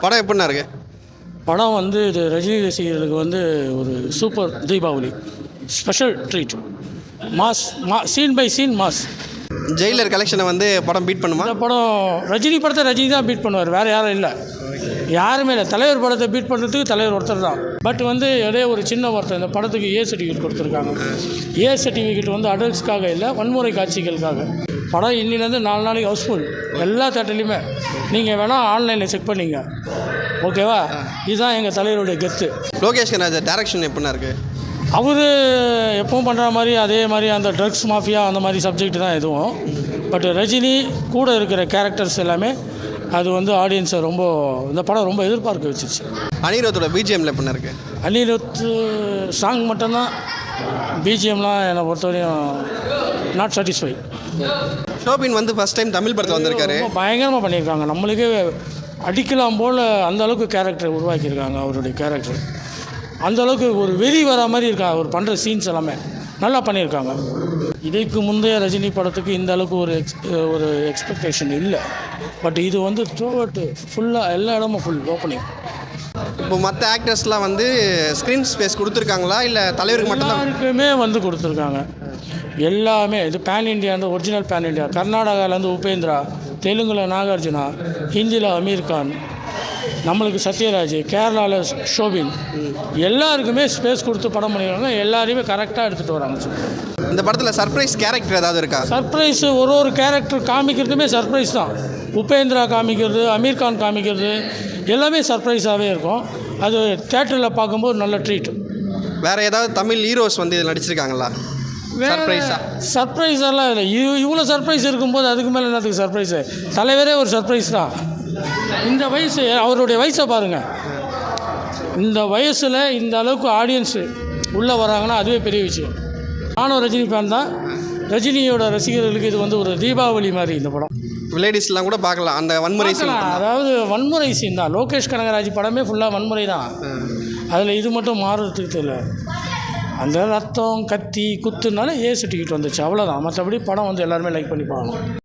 படம் எப்படிண்ணா இருக்கு? படம் வந்து இது ரஜினி ரசிகர்களுக்கு வந்து ஒரு super Deepavali special treat. Mass scene by scene mass. Jailer கலெக்ஷனை வந்து படம் பீட் பண்ணுமா? இந்த படம் ரஜினி படத்தை ரஜினி தான் பீட் பண்ணுவார், வேறு யாரும் இல்லை, யாருமே இல்லை. தலைவர் படத்தை பீட் பண்ணுறதுக்கு தலைவர் ஒருத்தர் தான். பட் வந்து ஒரே ஒரு சின்ன ஒருத்தர் இந்த படத்துக்கு ஏ சர்டிஃபிகேட் கொடுத்துருக்காங்க. ஏ சர்டிஃபிகேட் வந்து அடல்ட்ஸ்க்காக இல்லை, வன்முறை காட்சிகளுக்காக. படம் இன்னிலேருந்து 4 நாளைக்கு ஹவுஸ்ஃபுல் எல்லா தேட்டர்லையுமே. நீங்கள் வேணால் ஆன்லைனில் செக் பண்ணிங்க, ஓகேவா? இதுதான் எங்கள் தலைவருடைய கெத்து. லோகேஷ் கனகராஜ் டைரக்ஷன் எப்படிண்ணா இருக்குது? அவர் எப்பவும் பண்ணுற மாதிரி அதே மாதிரி அந்த ட்ரக்ஸ் மாஃபியா அந்த மாதிரி சப்ஜெக்ட் தான் எதுவும். பட் ரஜினி கூட இருக்கிற கேரக்டர்ஸ் எல்லாமே அது வந்து ஆடியன்ஸை ரொம்ப, இந்த படம் ரொம்ப எதிர்பார்க்க வச்சிருச்சு. அனிருத்தோட பிஜிஎம்ல எப்படிண்ணா இருக்குது? அனிருத் சாங் மட்டும்தான், பிஜிஎம்லாம் என்னை பொறுத்தவரையும் நாட் சாட்டிஸ்ஃபை. ஷோபின் வந்து ஃபஸ்ட் டைம் தமிழ் படத்தில் வந்திருக்காரு. ரொம்ப பயங்கரமாக பண்ணியிருக்காங்க. நம்மளுக்கே அடிக்கலாம் போல் அந்தளவுக்கு கேரக்டர் உருவாக்கியிருக்காங்க. அவருடைய கேரக்டர் அந்தளவுக்கு ஒரு வெறி வர மாதிரி இருக்காங்க. அவர் பண்ணுற சீன்ஸ் எல்லாமே நல்லா பண்ணியிருக்காங்க. இதுக்கு முந்தைய ரஜினி படத்துக்கு இந்த அளவுக்கு ஒரு எக்ஸ்பெக்டேஷன் இல்லை. பட் இது வந்து த்ரோஅவுட்டு ஃபுல்லாக எல்லா இடமும் ஃபுல் ஓப்பனிங். இப்போ மற்ற ஆக்டர்ஸ்லாம் வந்து ஸ்க்ரீன் ஸ்பேஸ் கொடுத்துருக்காங்களா இல்லை தலைவருக்கு மட்டும்தான்? எல்லாருக்குமே வந்து கொடுத்துருக்காங்க எல்லாமே. இது பேன் இண்டியா, அந்த ஒரிஜினல் பேன் இண்டியா. கர்நாடகாவிலேருந்து உபேந்திரா, தெலுங்கில் நாகார்ஜுனா, ஹிந்தியில் அமீர் கான், நம்மளுக்கு சத்யராஜ், கேரளாவில் ஷோபின், எல்லாருக்குமே ஸ்பேஸ் கொடுத்து படம் பண்ணிடுறாங்க. எல்லாரையுமே கரெக்டாக எடுத்துகிட்டு வராங்க. இந்த படத்தில் சர்ப்ரைஸ் கேரக்டர் ஏதாவது இருக்கா? சர்ப்ரைஸ் ஒரு கேரக்டர் காமிக்கிறதுமே சர்ப்ரைஸ் தான். உபேந்திரா காமிக்கிறது, அமீர் கான் காமிக்கிறது எல்லாமே சர்ப்ரைஸாகவே இருக்கும். அது தேட்டரில் பார்க்கும்போது நல்ல ட்ரீட். வேறு ஏதாவது தமிழ் ஹீரோஸ் வந்து நடிச்சிருக்காங்களா? சர்ப்ரைஸ் எல்லாம் இல்லை. இவ்வளோ சர்ப்ரைஸ் இருக்கும்போது அதுக்கு மேலே என்னத்துக்கு சர்ப்ரைஸு? தலைவரே ஒரு சர்ப்ரைஸ் தான். இந்த வயசு, அவருடைய வயசை பாருங்கள். இந்த வயசில் இந்த அளவுக்கு ஆடியன்ஸு உள்ளே வராங்கன்னா அதுவே பெரிய விஷயம். நானும் ரஜினி ஃபேன் தான். ரஜினியோட ரசிகர்களுக்கு இது வந்து ஒரு தீபாவளி மாதிரி இந்த படம். லேடிஸ்லாம் கூட பார்க்கலாம் அந்த வன்முறை சீன். அதாவது வன்முறை சீன் தான். லோகேஷ் கனகராஜ் படமே ஃபுல்லாக வன்முறை தான். அதில் இது மட்டும் மாறுறதுக்கு தெரியல. அந்த ரத்தம் கத்தி குத்துனால ஏ சர்டிஃபிகேட் வந்துச்சு, அவ்வளோதான். மற்றபடி படம் வந்து எல்லாருமே லைக் பண்ணி பார்க்கணும்.